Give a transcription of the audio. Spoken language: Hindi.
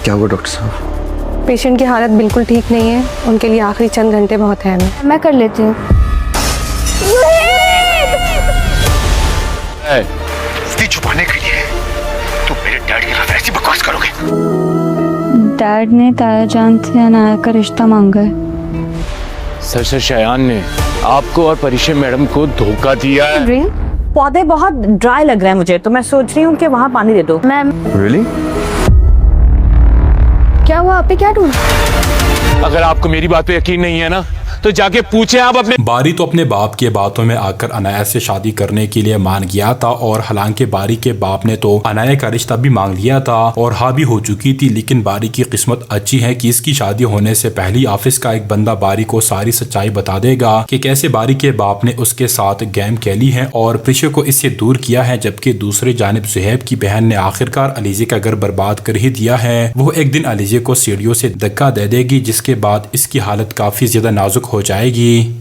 क्या हुआ डॉक्टर साहब? पेशेंट की हालत बिल्कुल ठीक नहीं है, उनके लिए आखिरी चंद घंटे बहुत अहम है। मैं कर लेती हूँ। इतनी छुपाने के लिए तुम मेरे डैड के खिलाफ ऐसी बकवास करोगे? डैड ने ताया जान से अनाया का रिश्ता मांगा है। सर शयान ने आपको और परिशा मैडम को धोखा दिया है। पौधे बहुत ड्राई लग रहे हैं मुझे, तो मैं सोच रही हूँ कि वहाँ पानी दे दो। Ma'am Really? क्या हुआ, आप पे क्या ढूंढ? अगर आपको मेरी बात पे यकीन नहीं है ना तो जाके पूछे आप अपने। बारी तो अपने बाप के बातों में आकर अनाया से शादी करने के लिए मान गया था, और हालांकि बारी के बाप ने तो अनाया का रिश्ता भी मांग लिया था और हाँ भी हो चुकी थी, लेकिन बारी की किस्मत अच्छी है कि इसकी शादी होने से पहले ही ऑफिस का एक बंदा बारी को सारी सच्चाई बता देगा कि कैसे बारी के बाप ने उसके साथ गेम खेली है और प्रिशा को इससे दूर किया है, जबकि दूसरी जानिब सुहेब की बहन ने आखिरकार अलीजे का घर बर्बाद कर ही दिया है। वो एक दिन अलीजे को सीढ़ियों से धक्का दे देगी, जिसके बाद इसकी हालत काफी ज्यादा नाजुक हो जाएगी।